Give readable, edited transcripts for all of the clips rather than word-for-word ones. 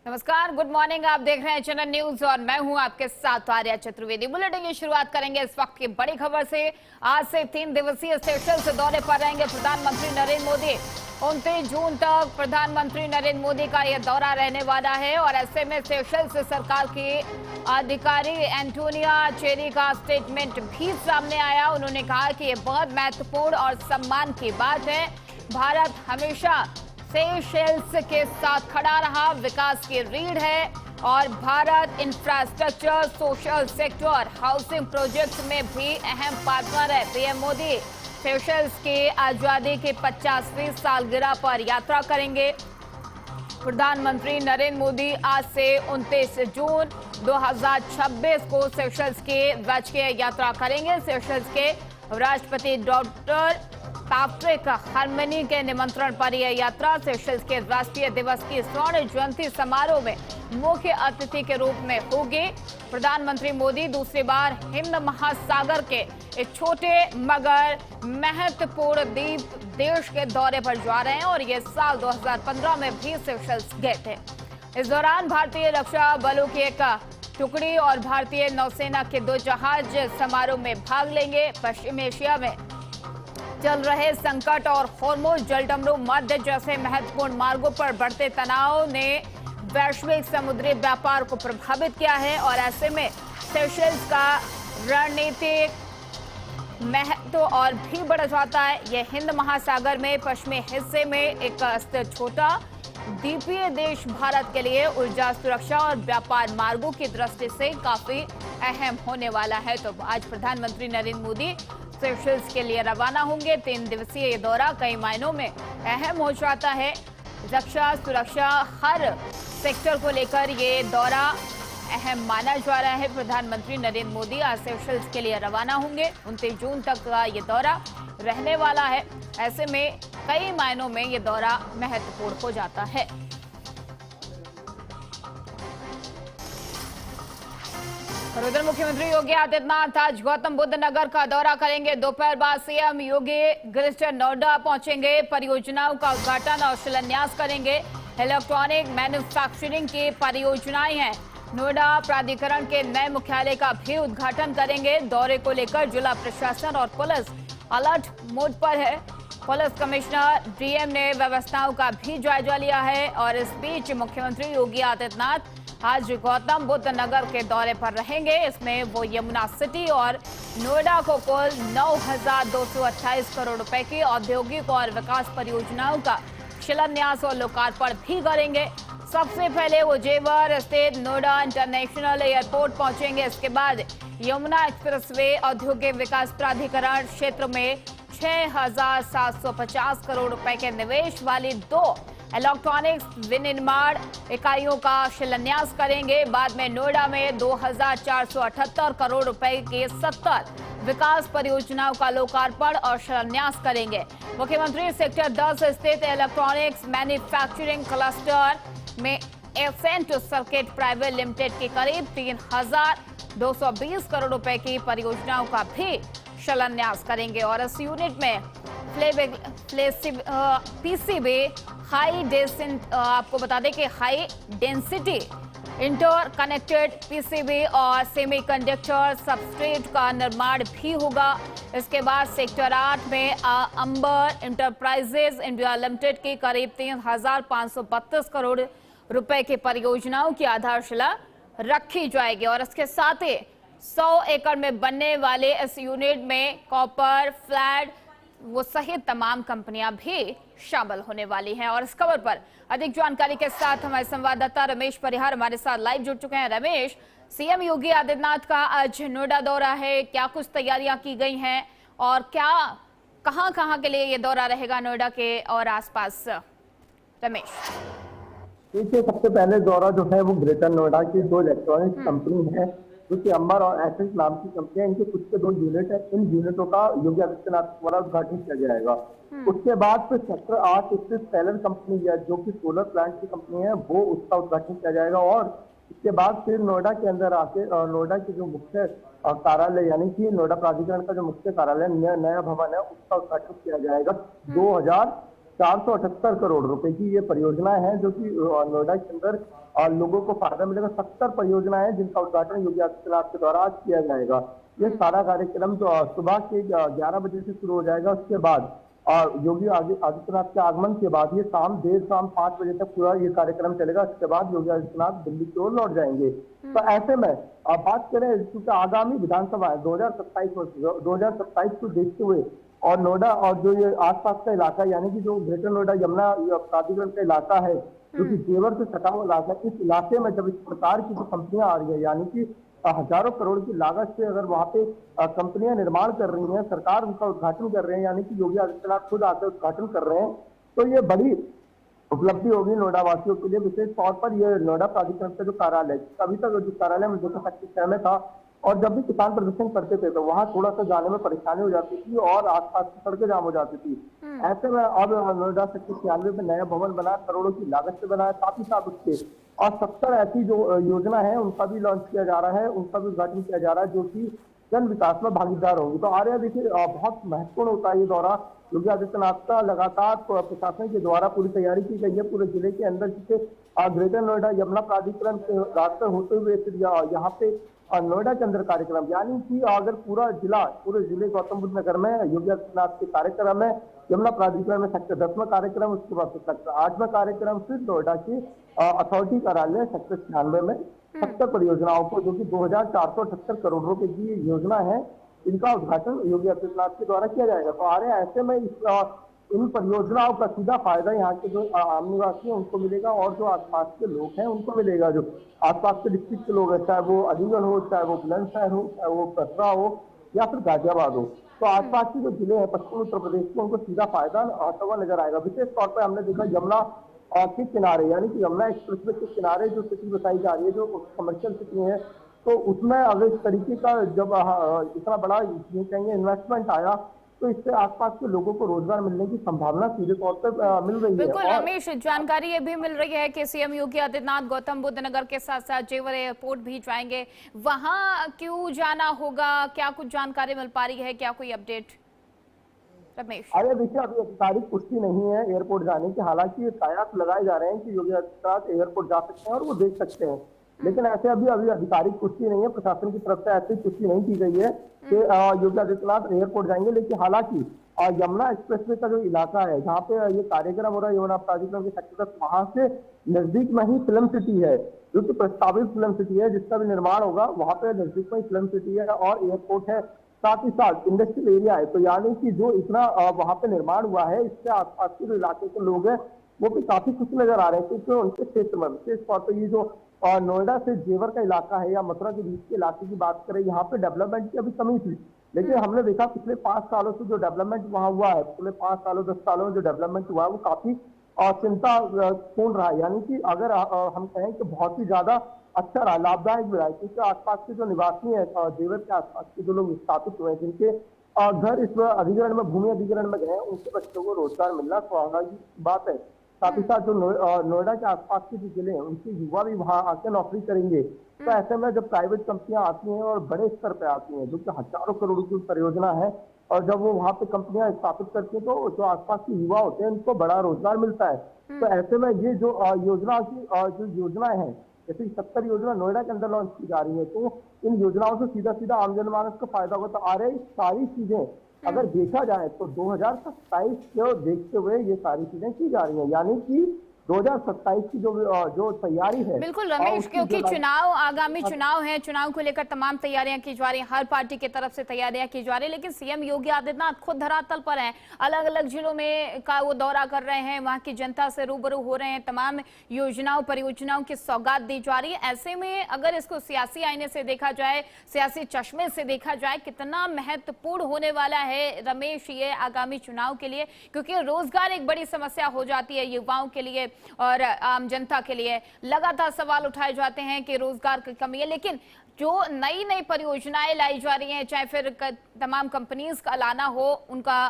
नमस्कार, good morning. आप देख रहे हैं चैनल न्यूज और मैं हूं आपके साथ आर्या चतुर्वेदी। बुलेटिन की शुरुआत करेंगे इस वक्त की बड़ी खबर से। आज से 3 दिवसीय सेशल्स दौरे पर रहेंगे प्रधानमंत्री नरेंद्र मोदी। 29 जून तक प्रधानमंत्री नरेंद्र मोदी का यह दौरा रहने वाला है और ऐसे में सेशल्स सरकार की अधिकारी एंटोनिया चेरी का स्टेटमेंट भी सामने आया। उन्होंने कहा कि यह बहुत महत्वपूर्ण और सम्मान की बात है। भारत हमेशा सेशल्स के साथ खड़ा रहा, विकास की रीढ़ है और Bharat infrastructure, social sector, housing projects में भी अहम पार्टनर है। पीएम मोदी सेशल्स की आजादी की 50वीं सालगिरह पर यात्रा करेंगे। प्रधानमंत्री नरेंद्र मोदी आज से 29 जून 2026 को सेशल्स की राजकीय यात्रा करेंगे। सेशल्स के राष्ट्रपति डॉक्टर पैट्रिक हार्मनी के निमंत्रण पर यह यात्रा सेशल्स के राष्ट्रीय दिवस की स्वर्ण जयंती समारोह में मुख्य अतिथि के रूप में होगी। प्रधानमंत्री मोदी दूसरी बार हिंद महासागर के एक छोटे मगर महत्वपूर्ण द्वीप देश के दौरे पर जा रहे हैं और ये साल 2015 में भी सेशल्स गए थे। इस दौरान भारतीय रक्षा बलों की एक टुकड़ी और भारतीय नौसेना के 2 जहाज समारोह में भाग लेंगे। पश्चिम एशिया में चल रहे संकट और हॉर्मुज़ जलडमरू मध्य जैसे महत्वपूर्ण मार्गों पर बढ़ते तनाव ने वैश्विक समुद्री व्यापार को प्रभावित किया है और ऐसे में सेशल्स का रणनीतिक महत्व और भी बढ़ जाता है। यह हिंद महासागर में पश्चिमी हिस्से में एक छोटा द्वीपीय देश भारत के लिए ऊर्जा सुरक्षा और व्यापार मार्गों की दृष्टि से काफी अहम होने वाला है। तो आज प्रधानमंत्री नरेंद्र मोदी सेशल्स के लिए रवाना होंगे। 3 दिवसीय ये दौरा कई मायनों में अहम हो जाता है। रक्षा सुरक्षा हर सेक्टर को लेकर ये दौरा अहम माना जा रहा है। प्रधानमंत्री नरेंद्र मोदी आज सेशल्स के लिए रवाना होंगे। 29 जून तक का ये दौरा रहने वाला है। ऐसे में कई मायनों में ये दौरा महत्वपूर्ण हो जाता है। और उधर मुख्यमंत्री योगी आदित्यनाथ आज गौतम बुद्ध नगर का दौरा करेंगे। दोपहर बाद सीएम योगी ग्रेटर नोएडा पहुंचेंगे, परियोजनाओं का उद्घाटन और शिलान्यास करेंगे। इलेक्ट्रॉनिक मैन्युफैक्चरिंग की परियोजनाएं हैं। नोएडा प्राधिकरण के नए मुख्यालय का भी उद्घाटन करेंगे। दौरे को लेकर जिला प्रशासन और पुलिस अलर्ट मोड पर है। पुलिस कमिश्नर डीएम ने व्यवस्थाओं का भी जायजा लिया है और इस बीच मुख्यमंत्री योगी आदित्यनाथ आज गौतम बुद्ध नगर के दौरे पर रहेंगे। इसमें वो यमुना सिटी और नोएडा को कुल 9,228 करोड़ रुपए की औद्योगिक और विकास परियोजनाओं का शिलान्यास और लोकार्पण भी करेंगे। सबसे पहले वो जेवर स्थित नोएडा इंटरनेशनल एयरपोर्ट पहुंचेंगे। इसके बाद यमुना एक्सप्रेसवे औद्योगिक विकास प्राधिकरण क्षेत्र में 6,750 करोड़ रुपए के निवेश वाली 2 इलेक्ट्रॉनिक्स विनिर्माण इकाइयों का शिलान्यास करेंगे। बाद में नोएडा में 2,478 करोड़ रुपए के 70 विकास परियोजनाओं का लोकार्पण और शिलान्यास करेंगे। मुख्यमंत्री सेक्टर 10 स्थित इलेक्ट्रॉनिक्स मैन्युफैक्चरिंग क्लस्टर में एसेंट सर्किट प्राइवेट लिमिटेड की करीब 3,220 करोड़ रुपए की परियोजनाओं का भी शिलान्यास करेंगे और इस यूनिट में पीसीबी आपको बता दें कि high density inter connected PCB और सेमीकंडक्टर सबस्ट्रेट का निर्माण भी होगा। इसके बाद सेक्टर 8 में अंबर इंटरप्राइजेज इंडिया लिमिटेड की करीब 3,532 करोड़ रुपए की परियोजनाओं की आधारशिला रखी जाएगी और इसके साथ ही 100 एकड़ में बनने वाले इस यूनिट में कॉपर, फ्लैट वो सहित तमाम कंपनियां भी शामिल होने वाली हैं। और इस खबर पर अधिक जानकारी के साथ हमारे संवाददाता रमेश परिहार हमारे साथ लाइव जुड़ चुके हैं। रमेश, सीएम योगी आदित्यनाथ का आज नोएडा दौरा है, क्या कुछ तैयारियां की गई हैं और क्या कहां के लिए ये दौरा रहेगा नोएडा के और आसपास? रमेश, देखिए, सबसे पहले दौरा जो है वो ग्रेटर नोएडा की 2 इलेक्ट्रॉनिक्स कंपनी है जो कि अंबर और एसेंट नाम की कंपनी है। इनके खुद के 2 यूनिट है। इन यूनिटों का योगी आदित्यनाथ द्वारा उद्घाटन किया जाएगा। उसके बाद फिर सेक्टर 8 स्थित सेलर कंपनी है जो कि सोलर प्लांट की कंपनी है, वो उसका उद्घाटन किया जाएगा और इसके बाद फिर नोएडा के अंदर आके नोएडा के जो मुख्य कार्यालय यानी कि नोएडा प्राधिकरण का जो मुख्य कार्यालय नया भवन है उसका उद्घाटन किया जाएगा 478 करोड़ रुपए की ये परियोजना है, जो कि नोएडा के अंदर लोगों को फायदा मिलेगा। 70 परियोजनाएं हैं जिनका उद्घाटन योगी आदित्यनाथ के द्वारा आज किया जाएगा। ये सारा कार्यक्रम जो सुबह के 11 बजे से शुरू हो जाएगा, उसके बाद योगी आदित्यनाथ के आगमन के बाद ये देर शाम 5 बजे तक पूरा ये कार्यक्रम चलेगा। इसके बाद योगी आदित्यनाथ दिल्ली की ओर लौट जाएंगे। तो ऐसे में अब बात करें, क्योंकि आगामी विधानसभा है 2027 को देखते हुए, और नोएडा और जो ये आसपास का इलाका, यानी कि जो ग्रेटर नोएडा यमुना प्राधिकरण का इलाका है, जो कि जेवर से सटा हुआ इलाका है, इस इलाके में जब इस प्रकार की जो कंपनियां आ रही है, यानी कि हजारों करोड़ की लागत से अगर वहां पे कंपनियां निर्माण कर रही हैं, सरकार उनका उद्घाटन कर रहे हैं, यानी कि योगी आदित्यनाथ खुद आकर उद्घाटन कर रहे हैं, तो ये बड़ी उपलब्धि होगी नोएडा वासियों के लिए। विशेष तौर पर ये नोएडा प्राधिकरण का जो कार्यालय, अभी तक जो कार्यालय में देखा सकते शहर में था, और जब भी किसान प्रदर्शन करते थे तो वहां थोड़ा सा जाने में परेशानी हो जाती थी और आसपास की सड़कें जाम हो जाती थी। ऐसे में अब नोएडा सेक्टर 96 में नया भवन बना, करोड़ों की लागत से बना है, साथ ही साथ उसके और 70 ऐसी जो योजना है उनका भी लॉन्च किया जा रहा है, उनका भी उद्घाटन किया जा रहा है, जो कि जन विकास में भागीदार होंगे। तो आर्या देखिए बहुत महत्वपूर्ण होता है ये दौरा योगी आदित्यनाथ का। लगातार प्रशासन के द्वारा पूरी तैयारी की गई है पूरे जिले के अंदर, जिसे ग्रेटर नोएडा यमुना प्राधिकरण के रास्ते होते हुए फिर यहाँ पे नोएडा के अंदर कार्यक्रम, यानी कि अगर पूरे जिले गौतम बुद्ध नगर में योगी आदित्यनाथ के कार्यक्रम है, यमुना प्राधिकरण में सेक्टर 10 में कार्यक्रम, उसके बाद सेक्टर 8 में कार्यक्रम, फिर नोएडा के अथॉरिटी कार्यालय सेक्टर 96 में 70 परियोजनाओं को, जो कि 2478 करोड़ रुपए की योजना है, इनका उद्घाटन योगी आदित्यनाथ के द्वारा किया जाएगा। तो आ रहे हैं ऐसे में इन परियोजनाओं का सीधा फायदा यहाँ के जो आम निवासी हैं उनको मिलेगा, और जो आसपास के लोग हैं उनको मिलेगा। जो आसपास के डिस्ट्रिक्ट के लोग हैं, चाहे वो अलीगढ़ हो, चाहे वो बुलंदशहर हो, चाहे वो कटरा हो, या फिर गाजियाबाद हो, तो आसपास के जो जिले हैं पश्चिमी उत्तर प्रदेश के, उनको सीधा फायदा आता हुआ नजर आएगा। विशेष तौर पर हमने देखा यमुना के किनारे, यानी कि यमुना एक्सप्रेसवे के किनारे जो सिटी बताई जा रही है, जो कमर्शियल सिटी है, तो उसमें अगर इस तरीके का जब इतना बड़ा कहेंगे इन्वेस्टमेंट आया, तो इससे आसपास के लोगों को रोजगार मिलने की संभावना सीधे तौर पर मिल रही है। बिल्कुल रमेश, जानकारी ये भी मिल रही है कि सीएम योगी आदित्यनाथ गौतम बुद्ध नगर के साथ साथ जेवर एयरपोर्ट भी जाएंगे। वहां क्यों जाना होगा, क्या कुछ जानकारी मिल पा रही है, क्या कोई अपडेट रमेश? अरे देखिए, अभी आधिकारिक पुष्टि नहीं है एयरपोर्ट जाने की। हालांकि कयास लगाए जा रहे हैं कि योगी आदित्यनाथ एयरपोर्ट जा सकते हैं और वो देख सकते हैं, लेकिन ऐसे अभी अधिकारिक पुष्टि नहीं है। प्रशासन की तरफ से ऐसी पुष्टि नहीं की गई है कि योगी आदित्यनाथ एयरपोर्ट जाएंगे। लेकिन हालांकि यमुना एक्सप्रेसवे का जो इलाका है, जहाँ पे ये कार्यक्रम हो रहा है यमुना प्राधिकरण के सेक्टर 10, वहां से नजदीक में ही फिल्म सिटी है, जो कि प्रस्तावित फिल्म सिटी है, जिसका भी निर्माण होगा, वहां पे नजदीक में ही फिल्म सिटी है और एयरपोर्ट है, साथ ही साथ इंडस्ट्रियल एरिया है। तो यानी कि जो इतना वहां पे निर्माण हुआ है, इससे आसपास के जो इलाके के लोग हैं वो भी काफी खुश नजर आ रहे हैं, क्योंकि उनके क्षेत्र में विशेष तौर पर ये जो नोएडा से जेवर का इलाका है या मथुरा के बीच के इलाके की बात करें, यहाँ पे डेवलपमेंट की अभी कमी थी। लेकिन हमने देखा पिछले 5 सालों से जो डेवलपमेंट वहां हुआ है, पिछले 5 सालों 10 सालों में जो डेवलपमेंट हुआ है, वो काफी चिंतापूर्ण रहा है। यानी कि अगर हम कहें कि बहुत ही ज्यादा अच्छा रहा, लाभदायक भी रहा, क्योंकि आसपास के जो निवासी है, जेवर के आसपास के जो लोग स्थापित हुए हैं, जिनके घर इस अधिग्रहण में, भूमि अधिग्रहण में गए, उनके बच्चों को रोजगार मिलना स्वाभाविक की बात है। साथ ही साथ जो नोएडा के आसपास के जो जिले हैं, उनके युवा भी वहां आकर नौकरी करेंगे। तो ऐसे में जब प्राइवेट कंपनियां आती हैं और बड़े स्तर पे आती हैं, जो कि हजारों करोड़ की परियोजना है, और जब वो वहां पे कंपनियां स्थापित करती हैं, तो जो आसपास के युवा होते हैं उनको बड़ा रोजगार मिलता है। तो ऐसे में ये जो योजनाएं हैं, जैसे 70 योजना नोएडा के अंदर लॉन्च की जा रही है, तो इन योजनाओं से सीधा सीधा आम जनमानस को फायदा होता आ रहा है। सारी चीजें अगर देखा जाए तो 2027 को देखते हुए ये सारी चीजें की जा रही हैं, यानी कि 2027 की जो तैयारी है। बिल्कुल रमेश, क्योंकि आगामी चुनाव है, चुनाव को लेकर तमाम तैयारियां की जा रही हैं, हर पार्टी की तरफ से तैयारियां की जा रही है, लेकिन सीएम योगी आदित्यनाथ खुद धरातल पर हैं, अलग अलग जिलों में का वो दौरा कर रहे हैं, वहां की जनता से रूबरू हो रहे हैं, तमाम योजनाओं परियोजनाओं की सौगात दी जा रही है। ऐसे में अगर इसको सियासी आईने से देखा जाए, सियासी चश्मे से देखा जाए, कितना महत्वपूर्ण होने वाला है रमेश ये आगामी चुनाव के लिए, क्योंकि रोजगार एक बड़ी समस्या हो जाती है युवाओं के लिए और आम जनता के लिए। लगातार सवाल उठाए जाते हैं कि रोजगार की कमी है, लेकिन जो नई नई परियोजनाएं लाई जा रही हैं, चाहे फिर तमाम कंपनीज का लाना हो, उनका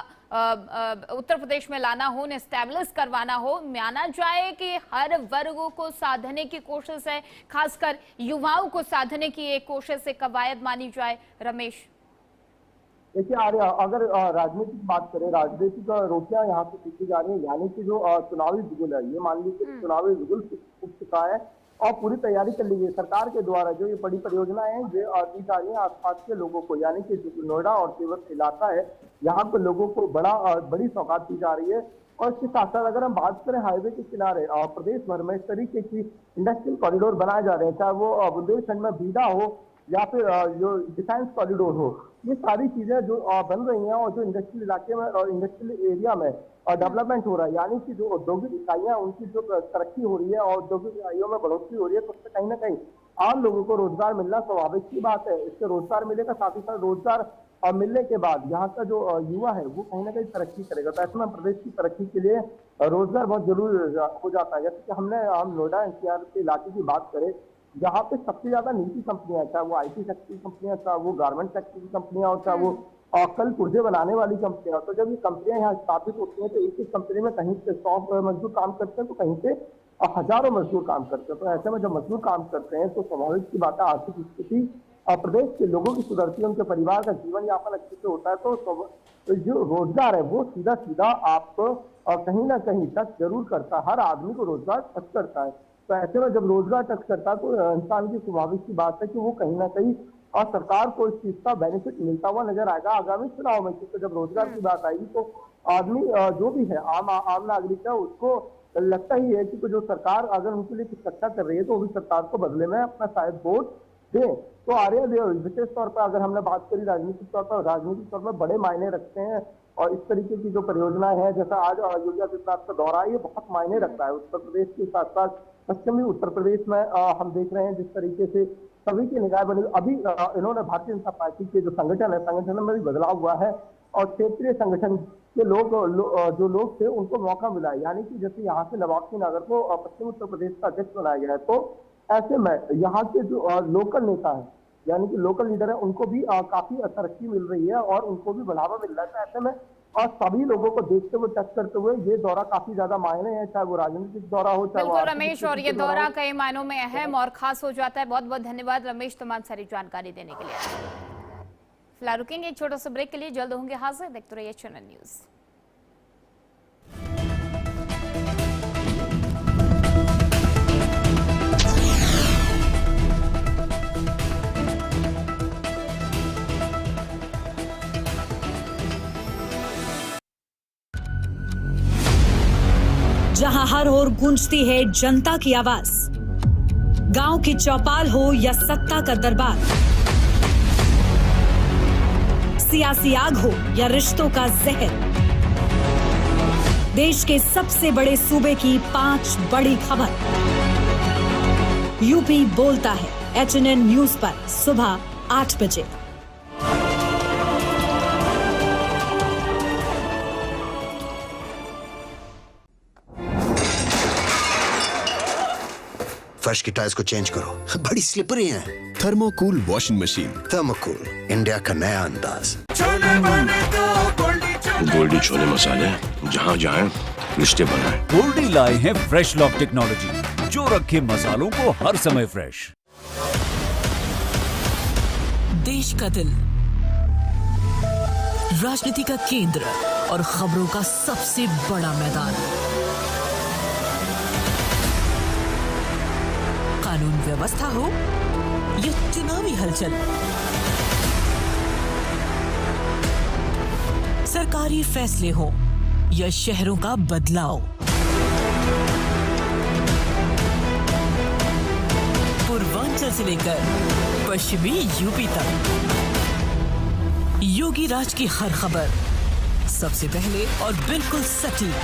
उत्तर प्रदेश में लाना हो, उन्हें स्टैब्लिश करवाना हो, माना जाए कि हर वर्ग को साधने की कोशिश है, खासकर युवाओं को साधने की एक कोशिश से कवायद मानी जाए रमेश। देखिए आर्य, अगर राजनीतिक बात करें, राजनीतिक रोटियां यहाँ पे पीछी जा रही है, यानी कि जो चुनावी बिगुल है, ये मान लीजिए चुनावी बिगुल उठ चुका है और पूरी तैयारी कर ली है सरकार के द्वारा। जो ये बड़ी परियोजनाएं हैं ये दी जा रही है आसपास के लोगों को, यानी कि जो नोएडा और तेवर इलाका है, यहाँ पे लोगों को बड़ी सौगात दी जा रही है। और इसके साथ साथ अगर हम बात करें हाईवे के किनारे प्रदेश भर में इस तरीके की इंडस्ट्रियल कॉरिडोर बनाए जा रहे हैं, चाहे वो बुंदेलखंड में बीडा हो या फिर जो डिफेंस कॉरिडोर हो, ये सारी चीजें जो बन रही हैं और जो इंडस्ट्रियल इलाके में और इंडस्ट्रियल एरिया में डेवलपमेंट हो रहा है, यानी कि जो औद्योगिक इकाइयां उनकी जो तरक्की हो रही है और औद्योगिक इकाइयों में बढ़ोतरी हो रही है, तो उससे कहीं ना कहीं आम लोगों को रोजगार मिलना स्वाभाविक की बात है। इससे रोजगार मिलेगा, साथ ही साथ रोजगार मिलने के बाद यहाँ का जो युवा है वो कहीं ना कहीं तरक्की करेगा। तो ऐसे में प्रदेश की तरक्की के लिए रोजगार बहुत जरूरी हो जाता है। जैसे कि हम नोएडा एनसीआर के इलाके की बात करें, जहाँ पे सबसे ज्यादा निजी कंपनियां, चाहे वो IT सेक्टर की कंपनियां, चाहे वो गारमेंट सेक्टर की कंपनियां और चाहे वो कल पुर्जे बनाने वाली कंपनियां, तो जब ये कंपनियां यहाँ स्थापित होती हैं तो एक एक कंपनी में कहीं से 100 मजदूर काम करते हैं तो कहीं से हजारों मजदूर काम करते हैं। तो ऐसे में जब मजदूर काम करते हैं तो स्वाभाविक की बात है आर्थिक स्थिति प्रदेश के लोगों की सुधरती है, उनके परिवार का जीवन यापन अच्छे से होता है। तो जो रोजगार है वो सीधा सीधा आपको कहीं ना कहीं टच जरूर करता है, हर आदमी को रोजगार टच करता है। तो ऐसे में जब रोजगार टच करता है तो इंसान की स्वाभाविक की बात है कि वो कहीं ना कहीं और सरकार को इस चीज का बेनिफिट मिलता हुआ नजर आएगा आगामी चुनाव में। क्योंकि जब रोजगार की बात आएगी तो आदमी जो भी है आम नागरिक है, उसको लगता ही है कि जो सरकार अगर उनके लिए कुछ अच्छा कर रही है तो वो भी सरकार को बदले में अपना शायद वोट दे। तो आर्य विशेष तौर पर अगर हमने बात करी राजनीतिक तौर पर बड़े मायने रखते हैं और इस तरीके की जो परियोजनाएं हैं, जैसा आज योगी आदित्यनाथ का दौरा है, ये बहुत मायने रखता है। उत्तर प्रदेश के साथ साथ पश्चिमी उत्तर प्रदेश में हम देख रहे हैं जिस तरीके से सभी की निगाह बनी। अभी इन्होंने भारतीय जनता पार्टी के जो संगठन है, संगठन में भी बदलाव हुआ है और क्षेत्रीय संगठन के जो लोग थे उनको मौका मिला है। यानी कि जैसे यहाँ से नवाब सिंह नागर को पश्चिम उत्तर प्रदेश का अध्यक्ष बनाया गया है, तो ऐसे में यहाँ के जो लोकल नेता है, यानी कि लोकल लीडर है, उनको भी काफी तरक्की मिल रही है और उनको भी बढ़ावा मिल रहा है। तो ऐसे में और सभी लोगों को देखते हुए, टच करते हुए ये दौरा काफी ज्यादा मायने हैं, चाहे वो राजनीतिक दौरा हो, चाहे बिल्कुल रमेश, और ये दौरा कई मायनों में अहम और खास हो जाता है। बहुत बहुत धन्यवाद रमेश तमाम सारी जानकारी देने के लिए। फिलहाल रुकेंगे एक छोटा सा ब्रेक के लिए, जल्द होंगे हाजिर। देखते रहिए चैनल न्यूज। जहां हर ओर गूंजती है जनता की आवाज, गांव की चौपाल हो या सत्ता का दरबार, सियासी आग हो या रिश्तों का जहर, देश के सबसे बड़े सूबे की 5 बड़ी खबर। यूपी बोलता है HNN न्यूज पर सुबह 8 बजे। फर्श की टाइल्स को चेंज करो, बड़ी स्लिपरी हैं। थर्मोकूल वॉशिंग मशीन। थर्मोकूल, इंडिया का नया अंदाज। गोल्डी छोले मसाले, जहाँ जाएं रिश्ते बनाएं। गोल्डी लाए हैं फ्रेश लॉक टेक्नोलॉजी, जो रखे मसालों को हर समय फ्रेश। देश का दिल, राजनीति का केंद्र और खबरों का सबसे बड़ा मैदान। कानून व्यवस्था हो या चुनावी हलचल, सरकारी फैसले हो या शहरों का बदलाव, पूर्वांचल से लेकर पश्चिमी यूपी तक, योगी राज की हर खबर सबसे पहले और बिल्कुल सटीक।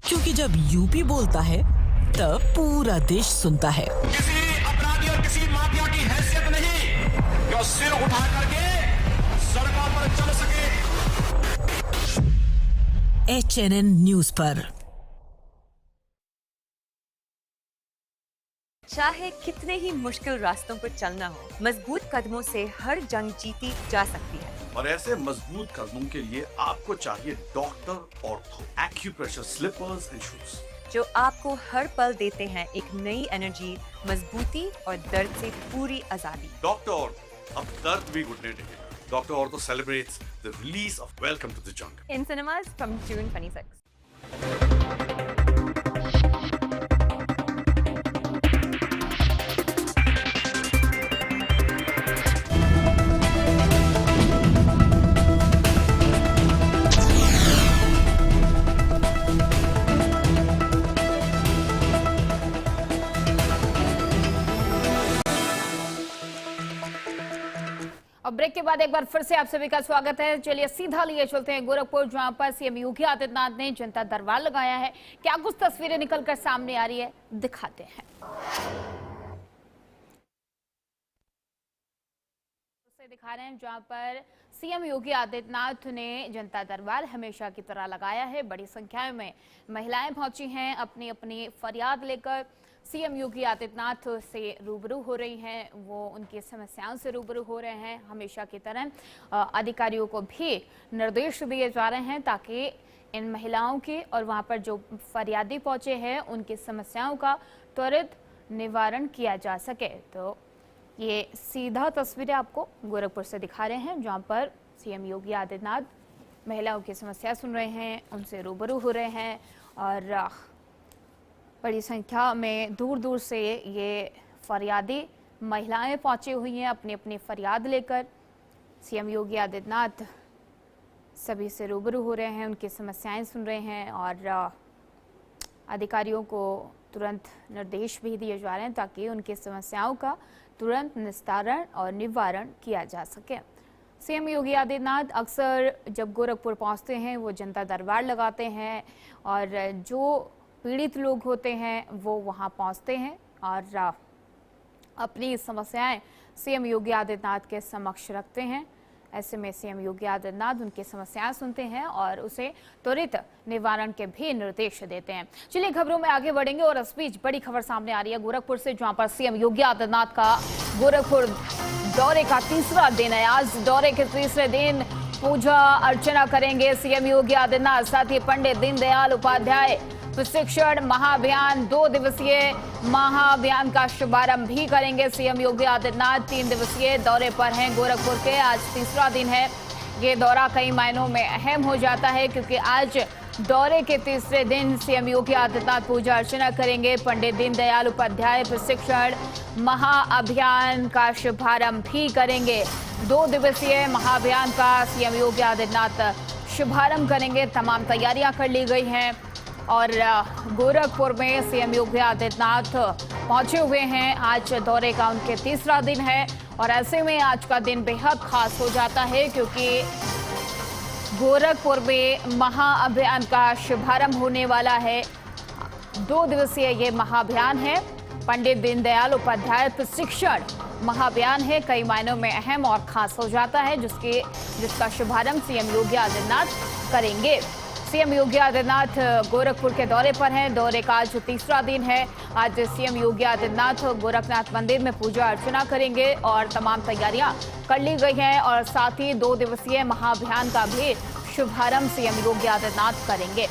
क्योंकि जब यूपी बोलता है तब पूरा देश सुनता है। किसी अपराधी और किसी माफिया की हैसियत नहीं जो सिर उठा करके सड़कों पर चल सके। HNN न्यूज पर। चाहे कितने ही मुश्किल रास्तों पर चलना हो, मजबूत कदमों से हर जंग जीती जा सकती है। और ऐसे मजबूत कदमों के लिए आपको चाहिए doctor ortho acupressure slippers and shoes. जो आपको हर पल देते हैं एक नई एनर्जी, मजबूती और दर्द से पूरी आजादी। डॉक्टर अब दर्द भी घुटने टेकेगा। Doctor ortho celebrates the release of Welcome to the Jungle. In cinemas from June 26. और ब्रेक के बाद एक बार फिर से आप सभी का स्वागत है। चलिए सीधा लिए चलते हैं गोरखपुर, जहां पर सीएम योगी आदित्यनाथ ने जनता दरबार लगाया है। क्या कुछ तस्वीरें निकलकर सामने आ रही है, दिखाते हैं। दिखा रहे हैं जहां पर सीएम योगी आदित्यनाथ ने जनता दरबार हमेशा की तरह लगाया है। बड़ी संख्या में महिलाएं पहुंची हैं, अपनी अपनी फरियाद लेकर सीएम योगी आदित्यनाथ से रूबरू हो रही हैं। वो उनकी समस्याओं से रूबरू हो रहे हैं। हमेशा की तरह अधिकारियों को भी निर्देश दिए जा रहे हैं ताकि इन महिलाओं के और वहां पर जो फरियादी पहुंचे हैं उनकी समस्याओं का त्वरित निवारण किया जा सके। तो ये सीधा तस्वीरें आपको गोरखपुर से दिखा रहे हैं, जहां पर सीएम योगी आदित्यनाथ महिलाओं की समस्या सुन रहे हैं, उनसे रूबरू हो रहे हैं और बड़ी संख्या में दूर दूर से ये फरियादी महिलाएं पहुंची हुई हैं अपनी अपनी फरियाद लेकर। सीएम योगी आदित्यनाथ सभी से रूबरू हो रहे हैं, उनकी समस्याएं सुन रहे हैं और अधिकारियों को तुरंत निर्देश भी दिए जा रहे हैं ताकि उनकी समस्याओं का तुरंत निस्तारण और निवारण किया जा सके। सीएम योगी आदित्यनाथ अक्सर जब गोरखपुर पहुंचते हैं वो जनता दरबार लगाते हैं और जो पीड़ित लोग होते हैं वो वहां पहुंचते हैं और अपनी समस्याएं सीएम योगी आदित्यनाथ के समक्ष रखते हैं। ऐसे में सीएम योगी आदित्यनाथ उनकी समस्याएं सुनते हैं और उसे त्वरित निवारण के भी निर्देश देते हैं। चलिए खबरों में आगे बढ़ेंगे और इस बीच बड़ी खबर सामने आ रही है गोरखपुर से, जहां पर सीएम योगी आदित्यनाथ का गोरखपुर दौरे का तीसरा दिन है। आज दौरे के तीसरे दिन पूजा अर्चना करेंगे सीएम योगी आदित्यनाथ। साथ ही पंडित दीनदयाल उपाध्याय प्रशिक्षण महाअभियान 2 दिवसीय महाअभियान का शुभारंभ भी करेंगे सीएम योगी आदित्यनाथ। 3 दिवसीय दौरे पर हैं गोरखपुर के, आज तीसरा दिन है। ये दौरा कई मायनों में अहम हो जाता है क्योंकि आज दौरे के तीसरे दिन सीएम योगी आदित्यनाथ पूजा अर्चना करेंगे, पंडित दीनदयाल उपाध्याय प्रशिक्षण महाअभियान का शुभारंभ भी करेंगे। 2 दिवसीय महाअभियान का सीएम योगी आदित्यनाथ शुभारंभ करेंगे। तमाम तैयारियां कर ली गई हैं और गोरखपुर में सीएम योगी आदित्यनाथ पहुंचे हुए हैं। आज दौरे का उनके तीसरा दिन है और ऐसे में आज का दिन बेहद खास हो जाता है क्योंकि गोरखपुर में महाअभियान का शुभारंभ होने वाला है। 2 दिवसीय ये महाअभियान है, पंडित दीनदयाल उपाध्याय प्रशिक्षण महाअभियान है। कई मायनों में अहम और खास हो जाता है जिसका शुभारंभ सीएम योगी आदित्यनाथ करेंगे। सीएम योगी आदित्यनाथ गोरखपुर के दौरे पर हैं। दौरे का आज तीसरा दिन है। आज सीएम योगी आदित्यनाथ गोरखनाथ मंदिर में पूजा अर्चना करेंगे और तमाम तैयारियां कर ली गई हैं और साथ ही 2 दिवसीय महाअभियान का भी शुभारंभ सीएम योगी आदित्यनाथ करेंगे।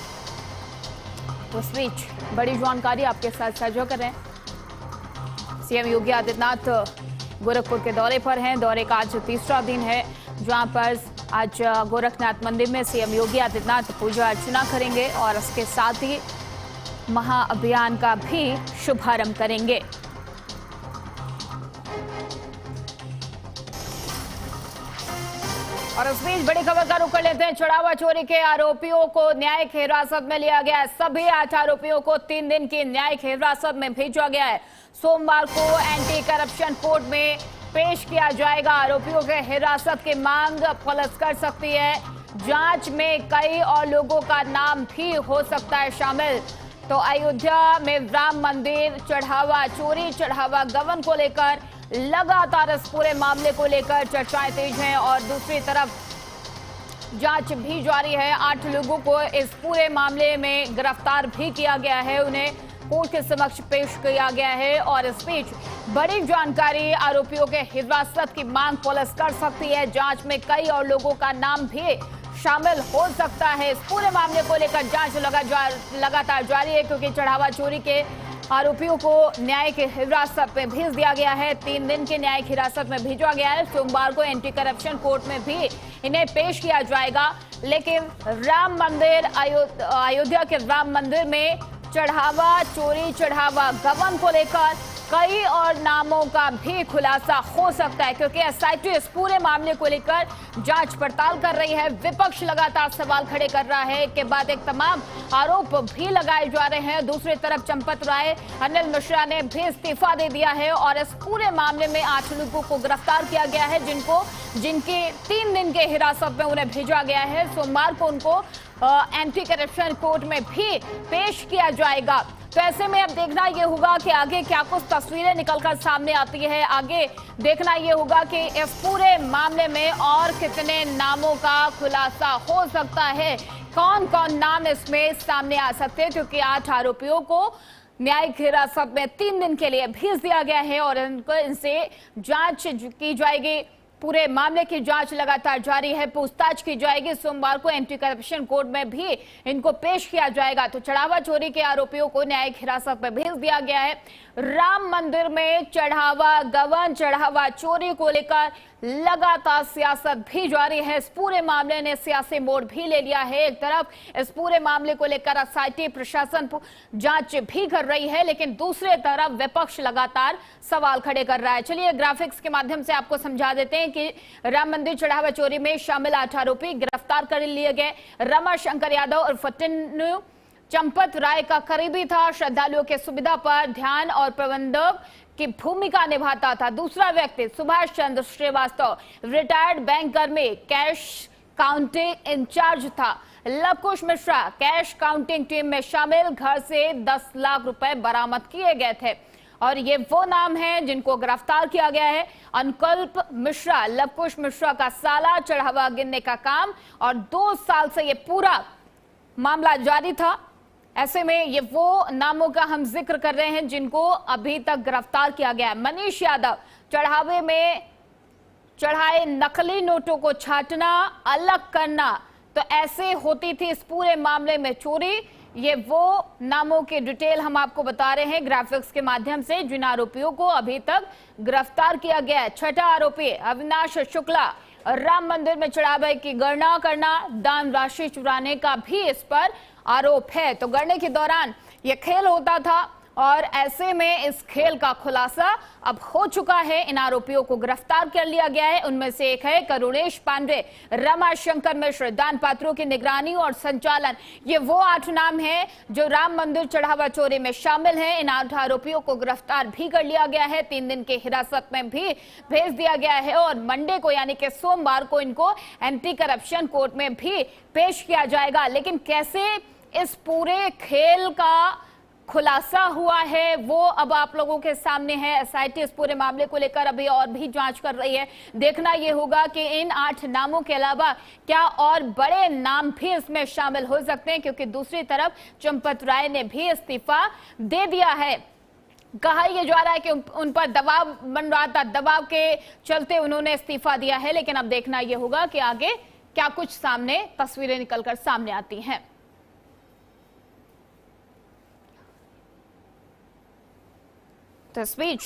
तो इस बीच बड़ी जानकारी आपके साथ साझा कर रहे हैं। सीएम योगी आदित्यनाथ गोरखपुर के दौरे पर हैं। दौरे का आज तीसरा दिन है, जहां पर आज गोरखनाथ मंदिर में सीएम योगी आदित्यनाथ पूजा अर्चना करेंगे और इसके साथ ही महाअभियान का भी शुभारंभ करेंगे। और इस बीच बड़ी खबर का रुख कर लेते हैं। चढ़ावा चोरी के आरोपियों को न्यायिक हिरासत में लिया गया है। सभी 8 आरोपियों को 3 दिन की न्यायिक हिरासत में भेजा गया है। सोमवार को एंटी करप्शन कोर्ट में पेश किया जाएगा। आरोपियों के हिरासत की मांग पुलिस कर सकती है। जांच में कई और लोगों का नाम भी हो सकता है शामिल। तो अयोध्या में राम मंदिर चढ़ावा चोरी, चढ़ावा गबन को लेकर लगातार इस पूरे मामले को लेकर चर्चाएं तेज हैं और दूसरी तरफ जांच भी जारी है। 8 लोगों को इस पूरे मामले में गिरफ्तार भी किया गया है, उन्हें कोर्ट के समक्ष पेश किया गया है। और इस बीच बड़ी जानकारी, आरोपियों के हिरासत की मांग पुलिस कर सकती है। जांच में कई और लोगों का नाम भी शामिल हो सकता है। इस पूरे मामले को लेकर जांच लगातार जारी है, क्योंकि चढ़ावा चोरी के आरोपियों को न्यायिक हिरासत में भेज दिया गया है। 3 दिन की न्यायिक हिरासत में भेजा गया है। सोमवार को एंटी करप्शन कोर्ट में भी इन्हें पेश किया जाएगा। लेकिन राम मंदिर अयोध्या के राम मंदिर में चढ़ावा चोरी, चढ़ावा गबन को लेकर कई और नामों का भी खुलासा हो सकता है, क्योंकि एसआईटी इस पूरे मामले को लेकर जांच पड़ताल कर रही है। विपक्ष लगातार सवाल खड़े कर रहा है। एक के बाद एक तमाम आरोप भी लगाए जा रहे हैं। दूसरी तरफ चंपत राय, अनिल मिश्रा ने भी इस्तीफा दे दिया है और इस पूरे मामले में 8 लोगों को गिरफ्तार किया गया है, जिनके 3 दिन के हिरासत में उन्हें भेजा गया है। सोमवार को उनको एंटी करप्शन कोर्ट में भी पेश किया जाएगा। तो ऐसे में अब देखना यह होगा कि आगे क्या कुछ तस्वीरें निकलकर सामने आती है। आगे देखना यह होगा कि इस पूरे मामले में और कितने नामों का खुलासा हो सकता है, कौन कौन नाम इसमें सामने आ सकते हैं, क्योंकि 8 आरोपियों को न्यायिक हिरासत में 3 दिन के लिए भेज दिया गया है और इनसे जांच की जाएगी। पूरे मामले की जांच लगातार जारी है, पूछताछ की जाएगी। सोमवार को एंटी करप्शन कोर्ट में भी इनको पेश किया जाएगा। तो चढ़ावा चोरी के आरोपियों को न्यायिक हिरासत में भेज दिया गया है। राम मंदिर में चढ़ावा गबन, चढ़ावा चोरी को लेकर लगातार सियासत भी जारी है। इस पूरे मामले ने सियासी मोड़ भी ले लिया है। एक तरफ इस पूरे मामले को लेकर एसआईटी प्रशासन जांच भी कर रही है, लेकिन दूसरे तरफ विपक्ष लगातार सवाल खड़े कर रहा है। चलिए ग्राफिक्स के माध्यम से आपको समझा देते हैं कि राम मंदिर चढ़ावा चोरी में शामिल 8 आरोपी गिरफ्तार कर लिए गए। रमाशंकर यादव और फटिन्नू चंपत राय का करीबी था, श्रद्धालुओं की सुविधा पर ध्यान और प्रबंधक की भूमिका निभाता था। दूसरा व्यक्ति सुभाष चंद्र श्रीवास्तव, रिटायर्ड बैंक कर्मी, कैश काउंटिंग इंचार्ज था। Lavkush Mishra cash counting team में शामिल, घर से 10 लाख रुपए बरामद किए गए थे और ये वो नाम हैं जिनको गिरफ्तार किया गया है। अनुकल्प मिश्रा, लवकुश मिश्रा का साला, चढ़ावा गिनने का काम और 2 साल से ये पूरा मामला जारी था। ऐसे में ये वो नामों का हम जिक्र कर रहे हैं जिनको अभी तक गिरफ्तार किया गया है। मनीष यादव, चढ़ावे में चढ़ाए नकली नोटों को छांटना, अलग करना, तो ऐसे होती थी इस पूरे मामले में चोरी। ये वो नामों की डिटेल हम आपको बता रहे हैं ग्राफिक्स के माध्यम से, जिन आरोपियों को अभी तक गिरफ्तार किया गया है। छठा आरोपी अविनाश शुक्ला, राम मंदिर में चढ़ावे की गणना करना, दान राशि चुराने का भी इस पर आरोप है। तो गणने के दौरान यह खेल होता था और ऐसे में इस खेल का खुलासा अब हो चुका है। इन आरोपियों को गिरफ्तार कर लिया गया है। उनमें से एक है करुणेश पांडे, रमाशंकर मिश्र, दान पात्रों की निगरानी और संचालन। ये वो 8 नाम हैं जो राम मंदिर चढ़ावा चोरी में शामिल हैं। इन 8 आरोपियों को गिरफ्तार भी कर लिया गया है, 3 दिन के हिरासत में भी भेज दिया गया है और मंडे को यानी कि सोमवार को इनको एंटी करप्शन कोर्ट में भी पेश किया जाएगा। लेकिन कैसे इस पूरे खेल का खुलासा हुआ है वो अब आप लोगों के सामने है। एसआईटी इस पूरे मामले को लेकर अभी और भी जांच कर रही है। देखना यह होगा कि इन 8 नामों के अलावा क्या और बड़े नाम भी इसमें शामिल हो सकते हैं, क्योंकि दूसरी तरफ चंपत राय ने भी इस्तीफा दे दिया है। कहा यह जा रहा है कि उन पर दबाव बन रहा था, दबाव के चलते उन्होंने इस्तीफा दिया है। लेकिन अब देखना यह होगा कि आगे क्या कुछ सामने तस्वीरें निकलकर सामने आती हैं। तो इस बीच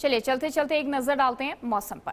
चलिए चलते चलते एक नजर डालते हैं मौसम पर।